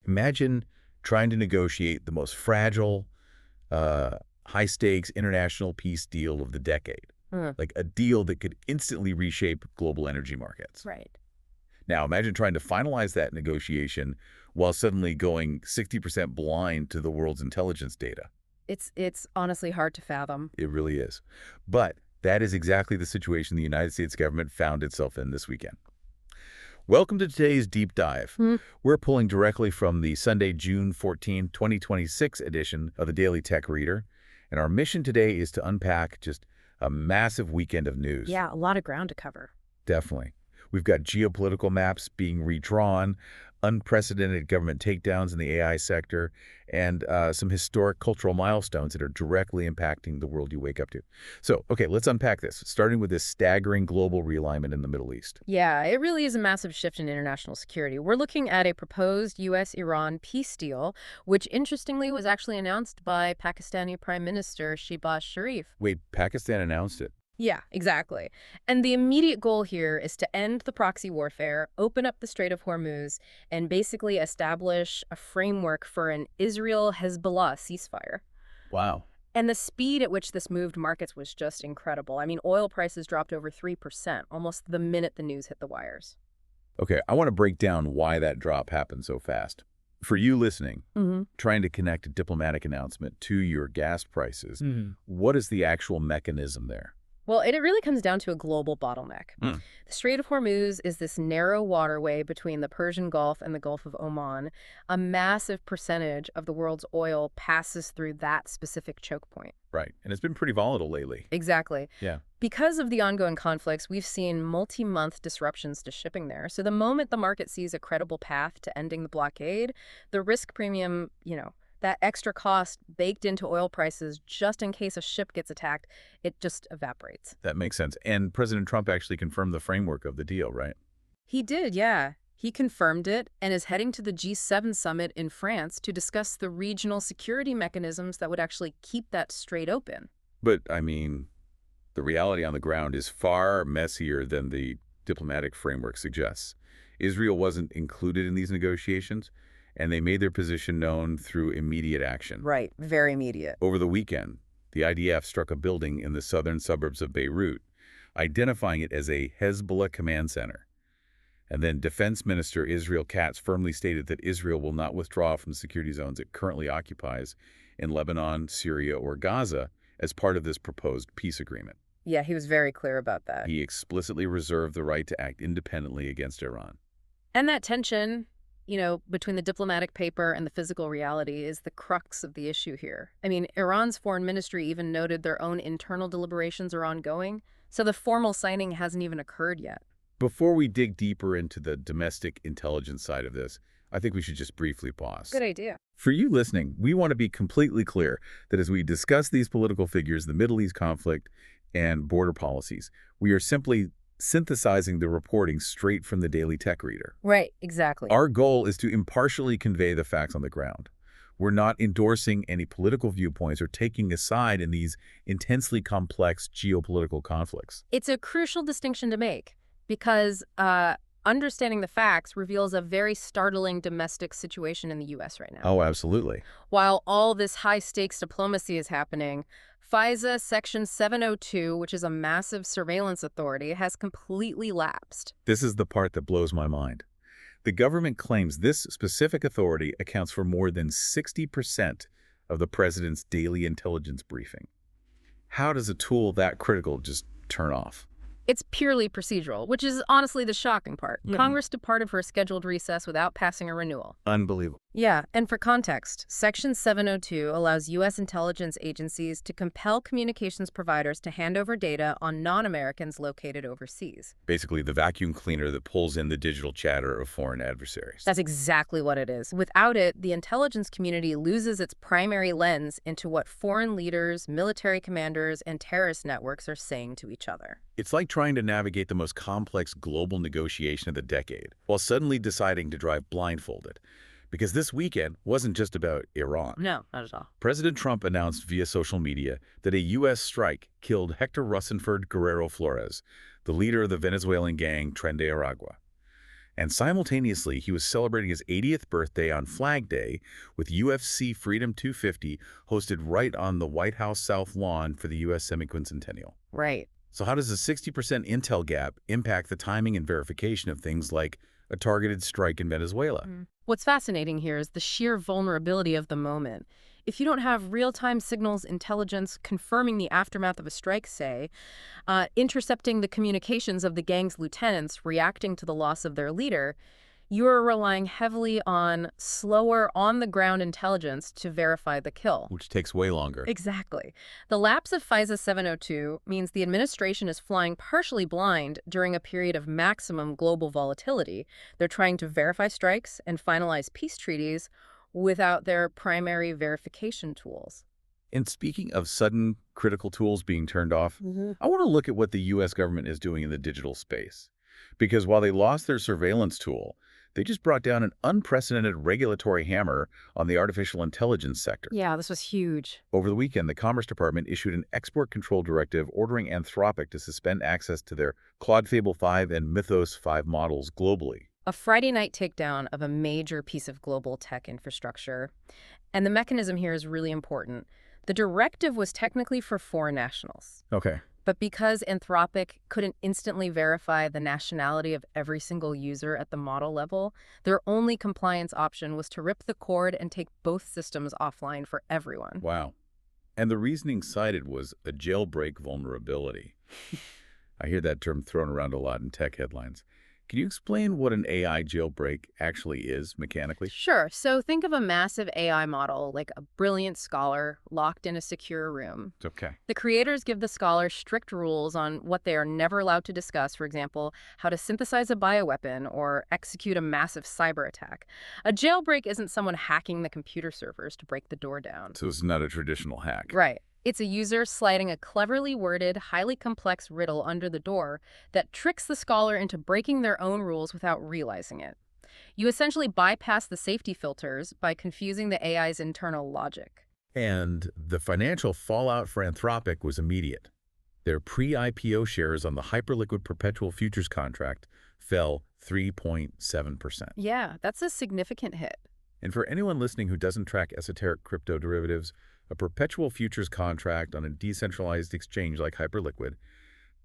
Imagine trying to negotiate the most fragile, high-stakes international peace deal of the decade, like a deal that could instantly reshape global energy markets. Right. Now, imagine trying to finalize that negotiation while suddenly going 60% blind to the world's intelligence data. It's honestly hard to fathom. It really is. But that is exactly the situation the United States government found itself in this weekend. Welcome to today's deep dive. We're pulling directly from the Sunday, June 14, 2026 edition of the Daily Tech Reader. And our mission today is to unpack just a massive weekend of news. Yeah, a lot of ground to cover. Definitely. We've got geopolitical maps being redrawn, unprecedented government takedowns in the AI sector, and some historic cultural milestones that are directly impacting the world you wake up to. So, okay, let's unpack this, starting with this staggering global realignment in the Middle East. Yeah, it really is a massive shift in international security. We're looking at a proposed U.S.-Iran peace deal, which interestingly was actually announced by Pakistani Prime Minister Shehbaz Sharif. Wait, Pakistan announced it? Yeah, exactly. And the immediate goal here is to end the proxy warfare, open up the Strait of Hormuz, and basically establish a framework for an Israel-Hezbollah ceasefire. Wow. And the speed at which this moved markets was just incredible. I mean, oil prices dropped over 3% almost the minute the news hit the wires. Okay, I want to break down why that drop happened so fast. For you listening, trying to connect a diplomatic announcement to your gas prices, what is the actual mechanism there? Well, it really comes down to a global bottleneck. The Strait of Hormuz is this narrow waterway between the Persian Gulf and the Gulf of Oman. A massive percentage of the world's oil passes through that specific choke point. Right, and it's been pretty volatile lately. Exactly. Yeah. Because of the ongoing conflicts, we've seen multi-month disruptions to shipping there. So the moment the market sees a credible path to ending the blockade, the risk premium, that extra cost baked into oil prices just in case a ship gets attacked, it just evaporates. That makes sense. And President Trump actually confirmed the framework of the deal, right? He did, yeah. He confirmed it and is heading to the G7 summit in France to discuss the regional security mechanisms that would actually keep that strait open. But, I mean, the reality on the ground is far messier than the diplomatic framework suggests. Israel wasn't included in these negotiations, and they made their position known through immediate action. Right, very immediate. Over the weekend, the IDF struck a building in the southern suburbs of Beirut, identifying it as a Hezbollah command center. And then Defense Minister Israel Katz firmly stated that Israel will not withdraw from the security zones it currently occupies in Lebanon, Syria, or Gaza as part of this proposed peace agreement. Yeah, he was very clear about that. He explicitly reserved the right to act independently against Iran. And that tension, between the diplomatic paper and the physical reality is the crux of the issue here. I mean, Iran's foreign ministry even noted their own internal deliberations are ongoing, so the formal signing hasn't even occurred yet. Before we dig deeper into the domestic intelligence side of this, I think we should just briefly pause. Good idea. For you listening, we want to be completely clear that as we discuss these political figures, the Middle East conflict, and border policies, we are simply synthesizing the reporting straight from the Daily Tech Reader. Right, exactly. Our goal is to impartially convey the facts on the ground. We're not endorsing any political viewpoints or taking a side in these intensely complex geopolitical conflicts. It's a crucial distinction to make because understanding the facts reveals a very startling domestic situation in the U.S. right now. Oh, absolutely. While all this high-stakes diplomacy is happening, FISA Section 702, which is a massive surveillance authority, has completely lapsed. This is the part that blows my mind. The government claims this specific authority accounts for more than 60% of the president's daily intelligence briefing. How does a tool that critical just turn off? It's purely procedural, which is honestly the shocking part. Congress departed for a scheduled recess without passing a renewal. Unbelievable. Yeah, and for context, Section 702 allows U.S. intelligence agencies to compel communications providers to hand over data on non-Americans located overseas. Basically, the vacuum cleaner that pulls in the digital chatter of foreign adversaries. That's exactly what it is. Without it, the intelligence community loses its primary lens into what foreign leaders, military commanders, and terrorist networks are saying to each other. It's like trying to navigate the most complex global negotiation of the decade while suddenly deciding to drive blindfolded. Because this weekend wasn't just about Iran. No, not at all. President Trump announced via social media that a U.S. strike killed Hector Rosenford Guerrero Flores, the leader of the Venezuelan gang Tren de Aragua. And simultaneously, he was celebrating his 80th birthday on Flag Day with UFC Freedom 250 hosted right on the White House South Lawn for the U.S. semi-quincentennial. Right. So how does the 60% intel gap impact the timing and verification of things like a targeted strike in Venezuela? What's fascinating here is the sheer vulnerability of the moment. If you don't have real-time signals intelligence confirming the aftermath of a strike, say, intercepting the communications of the gang's lieutenants reacting to the loss of their leader, you are relying heavily on slower, on-the-ground intelligence to verify the kill. Which takes way longer. Exactly. The lapse of FISA 702 means the administration is flying partially blind during a period of maximum global volatility. They're trying to verify strikes and finalize peace treaties without their primary verification tools. And speaking of sudden critical tools being turned off, I want to look at what the U.S. government is doing in the digital space. Because while they lost their surveillance tool, they just brought down an unprecedented regulatory hammer on the artificial intelligence sector. Yeah, this was huge. Over the weekend, the Commerce Department issued an export control directive ordering Anthropic to suspend access to their Claude Fable 5 and Mythos 5 models globally. A Friday night takedown of a major piece of global tech infrastructure. And the mechanism here is really important. The directive was technically for foreign nationals. Okay. But because Anthropic couldn't instantly verify the nationality of every single user at the model level, their only compliance option was to rip the cord and take both systems offline for everyone. Wow. And the reasoning cited was a jailbreak vulnerability. I hear that term thrown around a lot in tech headlines. Can you explain what an AI jailbreak actually is mechanically? Sure. So think of a massive AI model, like a brilliant scholar, locked in a secure room. Okay. The creators give the scholar strict rules on what they are never allowed to discuss, for example, how to synthesize a bioweapon or execute a massive cyber attack. A jailbreak isn't someone hacking the computer servers to break the door down. So it's not a traditional hack. Right. It's a user sliding a cleverly worded, highly complex riddle under the door that tricks the scholar into breaking their own rules without realizing it. You essentially bypass the safety filters by confusing the AI's internal logic. And the financial fallout for Anthropic was immediate. Their pre-IPO shares on the hyperliquid perpetual futures contract fell 3.7%. Yeah, that's a significant hit. And for anyone listening who doesn't track esoteric crypto derivatives, a perpetual futures contract on a decentralized exchange like Hyperliquid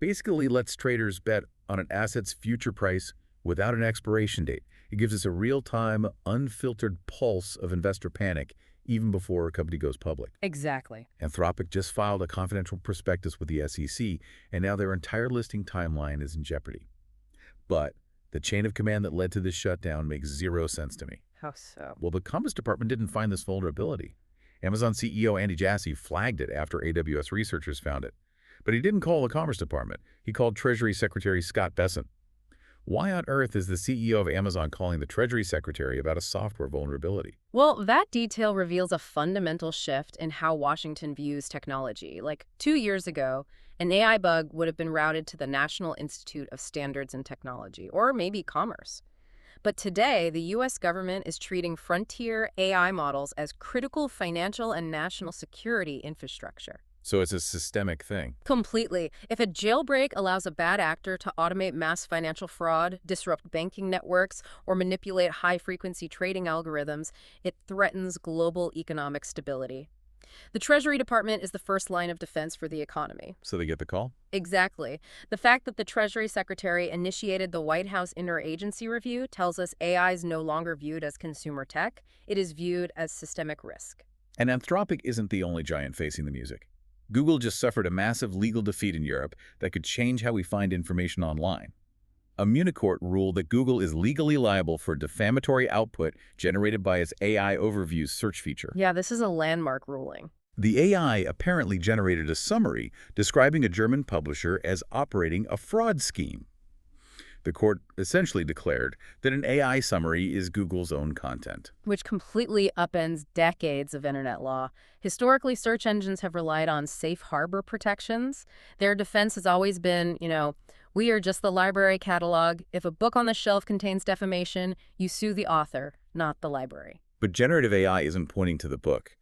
basically lets traders bet on an asset's future price without an expiration date. It gives us a real-time, unfiltered pulse of investor panic even before a company goes public. Exactly. Anthropic just filed a confidential prospectus with the SEC, and now their entire listing timeline is in jeopardy. But the chain of command that led to this shutdown makes zero sense to me. How so? Well, the Commerce Department didn't find this vulnerability. Amazon CEO Andy Jassy flagged it after AWS researchers found it. But he didn't call the Commerce Department. He called Treasury Secretary Scott Bessent. Why on earth is the CEO of Amazon calling the Treasury Secretary about a software vulnerability? Well, that detail reveals a fundamental shift in how Washington views technology. Like 2 years ago, an AI bug would have been routed to the National Institute of Standards and Technology, or maybe Commerce. But today, the U.S. government is treating frontier AI models as critical financial and national security infrastructure. So it's a systemic thing. Completely. If a jailbreak allows a bad actor to automate mass financial fraud, disrupt banking networks, or manipulate high-frequency trading algorithms, it threatens global economic stability. The Treasury Department is the first line of defense for the economy. So they get the call? Exactly. The fact that the Treasury Secretary initiated the White House interagency review tells us AI is no longer viewed as consumer tech. It is viewed as systemic risk. And Anthropic isn't the only giant facing the music. Google just suffered a massive legal defeat in Europe that could change how we find information online. A Munich court ruled that Google is legally liable for defamatory output generated by its AI Overviews search feature. Yeah, this is a landmark ruling. The AI apparently generated a summary describing a German publisher as operating a fraud scheme. The court essentially declared that an AI summary is Google's own content. Which completely upends decades of internet law. Historically, search engines have relied on safe harbor protections. Their defense has always been, we are just the library catalog. If a book on the shelf contains defamation, you sue the author, not the library. But generative AI isn't pointing to the book.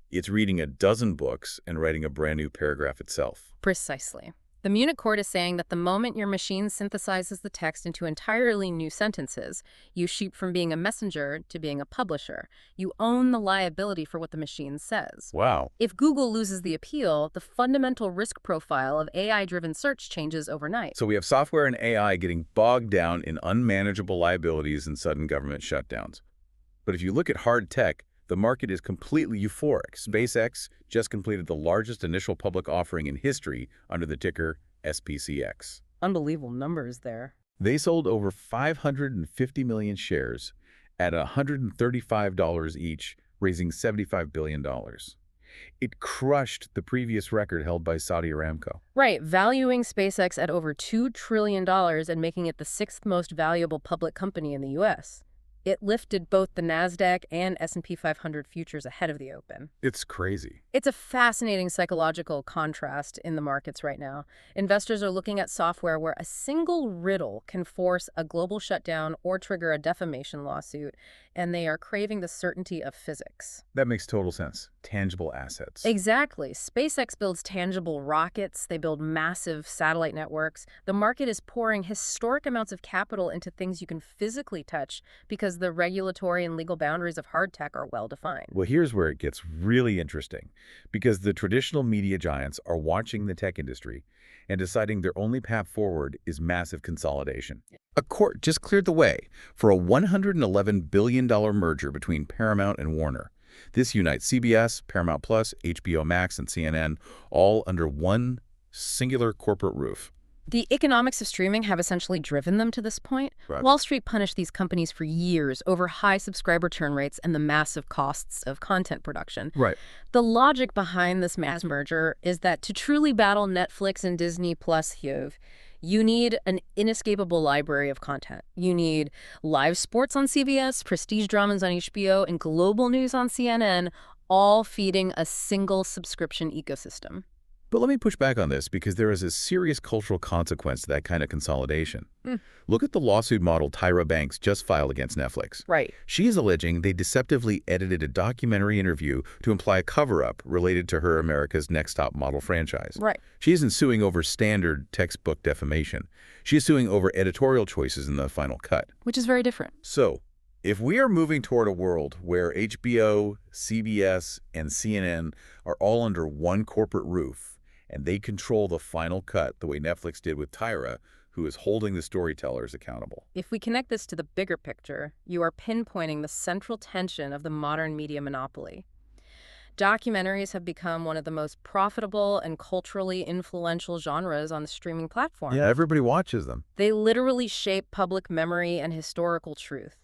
It's reading a dozen books and writing a brand new paragraph itself. Precisely. The Munich court is saying that the moment your machine synthesizes the text into entirely new sentences, you sheep from being a messenger to being a publisher. You own the liability for what the machine says. Wow. If Google loses the appeal, the fundamental risk profile of AI-driven search changes overnight. So we have software and AI getting bogged down in unmanageable liabilities and sudden government shutdowns. But if you look at hard tech, the market is completely euphoric. SpaceX just completed the largest initial public offering in history under the ticker SPCX. Unbelievable numbers there. They sold over 550 million shares at $135 each, raising $75 billion. It crushed the previous record held by Saudi Aramco. Right, valuing SpaceX at over $2 trillion and making it the sixth most valuable public company in the U.S. It lifted both the NASDAQ and S&P 500 futures ahead of the open. It's crazy. It's a fascinating psychological contrast in the markets right now. Investors are looking at software where a single riddle can force a global shutdown or trigger a defamation lawsuit, and they are craving the certainty of physics. That makes total sense. Tangible assets. Exactly. SpaceX builds tangible rockets. They build massive satellite networks. The market is pouring historic amounts of capital into things you can physically touch because the regulatory and legal boundaries of hard tech are well defined. Well, here's where it gets really interesting, because the traditional media giants are watching the tech industry and deciding their only path forward is massive consolidation. A court just cleared the way for a $111 billion merger between Paramount and Warner. This unites CBS, Paramount+, HBO Max, and CNN all under one singular corporate roof. The economics of streaming have essentially driven them to this point. Right. Wall Street punished these companies for years over high subscriber churn rates and the massive costs of content production. Right. The logic behind this mass merger is that to truly battle Netflix and Disney Plus, you need an inescapable library of content. You need live sports on CBS, prestige dramas on HBO, and global news on CNN, all feeding a single subscription ecosystem. But let me push back on this, because there is a serious cultural consequence to that kind of consolidation. Look at the lawsuit model Tyra Banks just filed against Netflix. Right. She is alleging they deceptively edited a documentary interview to imply a cover-up related to her America's Next Top Model franchise. Right. She isn't suing over standard textbook defamation. She is suing over editorial choices in the final cut. Which is very different. So, if we are moving toward a world where HBO, CBS, and CNN are all under one corporate roof, and they control the final cut the way Netflix did with Tyra, who is holding the storytellers accountable. If we connect this to the bigger picture, you are pinpointing the central tension of the modern media monopoly. Documentaries have become one of the most profitable and culturally influential genres on the streaming platform. Yeah, everybody watches them. They literally shape public memory and historical truth.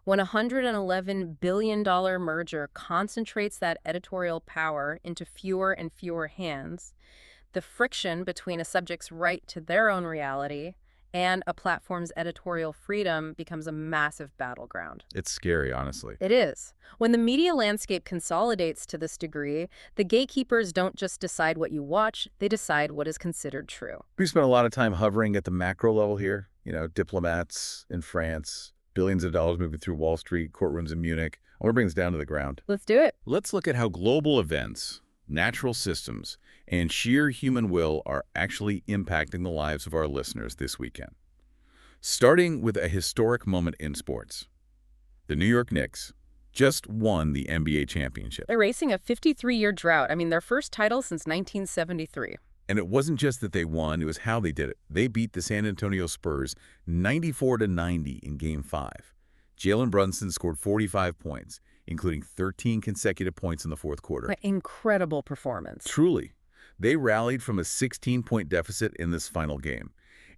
When a $111 billion merger concentrates that editorial power into fewer and fewer hands, the friction between a subject's right to their own reality and a platform's editorial freedom becomes a massive battleground. It's scary, honestly. It is. When the media landscape consolidates to this degree, the gatekeepers don't just decide what you watch, they decide what is considered true. We spent a lot of time hovering at the macro level here. Diplomats in France, billions of dollars moving through Wall Street, courtrooms in Munich. I want to bring this down to the ground. Let's do it. Let's look at how global events, natural systems, and sheer human will are actually impacting the lives of our listeners this weekend. Starting with a historic moment in sports. The New York Knicks just won the NBA championship. Erasing a 53-year drought. Their first title since 1973. And it wasn't just that they won, it was how they did it. They beat the San Antonio Spurs 94-90 in Game 5. Jalen Brunson scored 45 points, including 13 consecutive points in the fourth quarter. An incredible performance. Truly. They rallied from a 16-point deficit in this final game.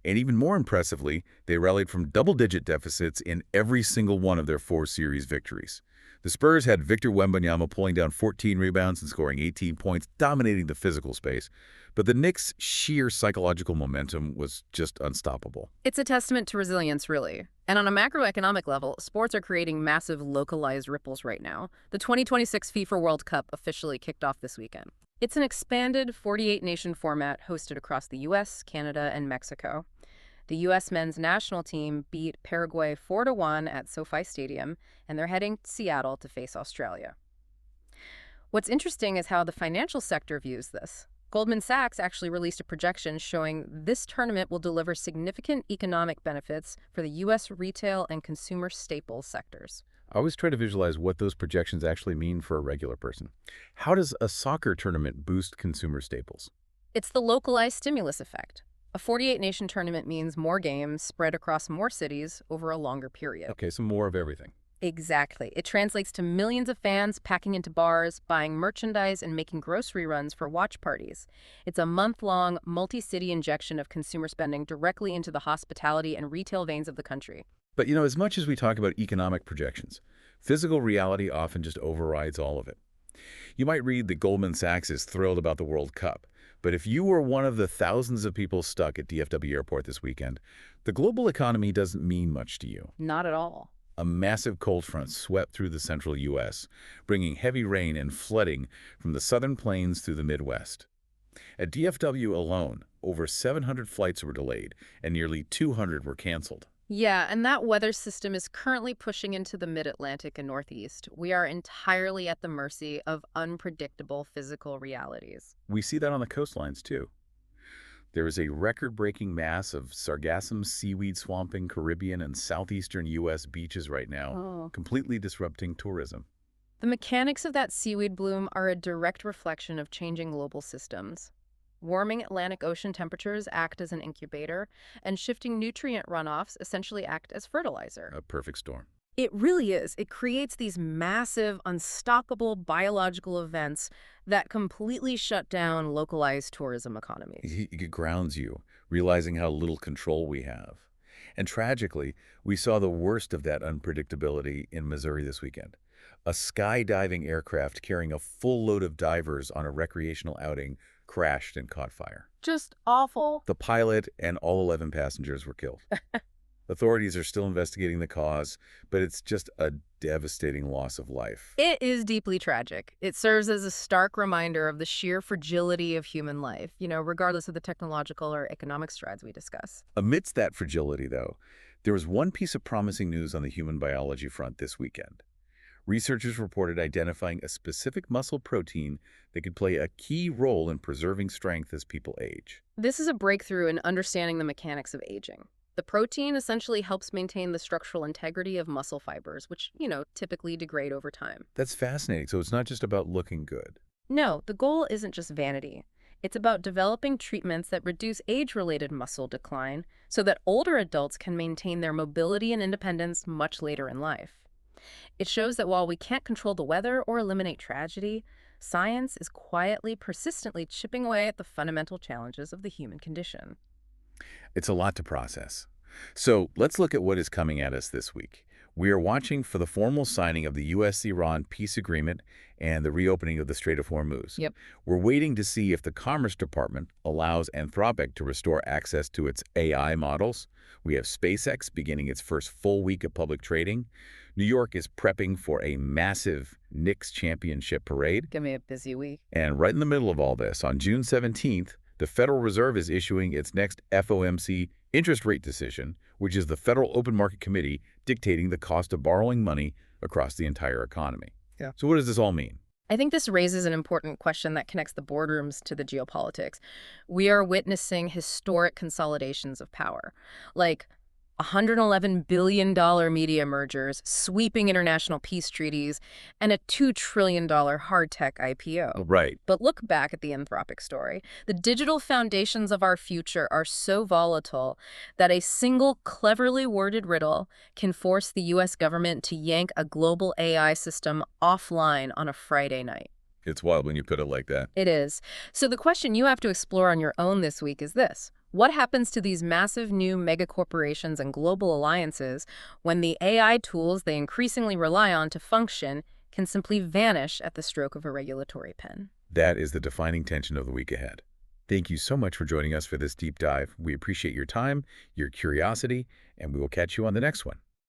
And even more impressively, they rallied from double-digit deficits in every single one of their 4 series victories. The Spurs had Victor Wembanyama pulling down 14 rebounds and scoring 18 points, dominating the physical space. But the Knicks' sheer psychological momentum was just unstoppable. It's a testament to resilience, really. And on a macroeconomic level, sports are creating massive localized ripples right now. The 2026 FIFA World Cup officially kicked off this weekend. It's an expanded 48-nation format hosted across the U.S., Canada, and Mexico. The U.S. men's national team beat Paraguay 4-1 at SoFi Stadium, and they're heading to Seattle to face Australia. What's interesting is how the financial sector views this. Goldman Sachs actually released a projection showing this tournament will deliver significant economic benefits for the U.S. retail and consumer staples sectors. I always try to visualize what those projections actually mean for a regular person. How does a soccer tournament boost consumer staples? It's the localized stimulus effect. A 48-nation tournament means more games spread across more cities over a longer period. Okay, so more of everything. Exactly. It translates to millions of fans packing into bars, buying merchandise, and making grocery runs for watch parties. It's a month-long, multi-city injection of consumer spending directly into the hospitality and retail veins of the country. But as much as we talk about economic projections, physical reality often just overrides all of it. You might read that Goldman Sachs is thrilled about the World Cup, but if you were one of the thousands of people stuck at DFW Airport this weekend, the global economy doesn't mean much to you. Not at all. A massive cold front swept through the central U.S., bringing heavy rain and flooding from the southern plains through the Midwest. At DFW alone, over 700 flights were delayed, and nearly 200 were canceled. Yeah, and that weather system is currently pushing into the mid-Atlantic and Northeast. We are entirely at the mercy of unpredictable physical realities. We see that on the coastlines, too. There is a record-breaking mass of sargassum seaweed swamping Caribbean and southeastern U.S. beaches right now, completely disrupting tourism. The mechanics of that seaweed bloom are a direct reflection of changing global systems. Warming Atlantic Ocean temperatures act as an incubator, and shifting nutrient runoffs essentially act as fertilizer. A perfect storm. It really is. It creates these massive, unstoppable biological events that completely shut down localized tourism economies. It grounds you, realizing how little control we have. And tragically, we saw the worst of that unpredictability in Missouri this weekend. A skydiving aircraft carrying a full load of divers on a recreational outing crashed and caught fire. Just awful. The pilot and all 11 passengers were killed. Authorities are still investigating the cause, but it's just a devastating loss of life. It is deeply tragic. It serves as a stark reminder of the sheer fragility of human life, regardless of the technological or economic strides we discuss. Amidst that fragility, though, there was one piece of promising news on the human biology front this weekend. Researchers reported identifying a specific muscle protein that could play a key role in preserving strength as people age. This is a breakthrough in understanding the mechanics of aging. The protein essentially helps maintain the structural integrity of muscle fibers, which, typically degrade over time. That's fascinating. So it's not just about looking good. No, the goal isn't just vanity. It's about developing treatments that reduce age-related muscle decline so that older adults can maintain their mobility and independence much later in life. It shows that while we can't control the weather or eliminate tragedy, science is quietly, persistently chipping away at the fundamental challenges of the human condition. It's a lot to process. So let's look at what is coming at us this week. We are watching for the formal signing of the U.S.-Iran peace agreement and the reopening of the Strait of Hormuz. Yep. We're waiting to see if the Commerce Department allows Anthropic to restore access to its AI models. We have SpaceX beginning its first full week of public trading. New York is prepping for a massive Knicks championship parade. Give me a busy week. And right in the middle of all this, on June 17th, the Federal Reserve is issuing its next FOMC interest rate decision, which is the Federal Open Market Committee dictating the cost of borrowing money across the entire economy. Yeah. So what does this all mean? I think this raises an important question that connects the boardrooms to the geopolitics. We are witnessing historic consolidations of power, like $111 billion media mergers, sweeping international peace treaties, and a $2 trillion hard tech IPO. Right. But look back at the Anthropic story. The digital foundations of our future are so volatile that a single cleverly worded riddle can force the U.S. government to yank a global AI system offline on a Friday night. It's wild when you put it like that. It is. So the question you have to explore on your own this week is this. What happens to these massive new megacorporations and global alliances when the AI tools they increasingly rely on to function can simply vanish at the stroke of a regulatory pen? That is the defining tension of the week ahead. Thank you so much for joining us for this deep dive. We appreciate your time, your curiosity, and we will catch you on the next one.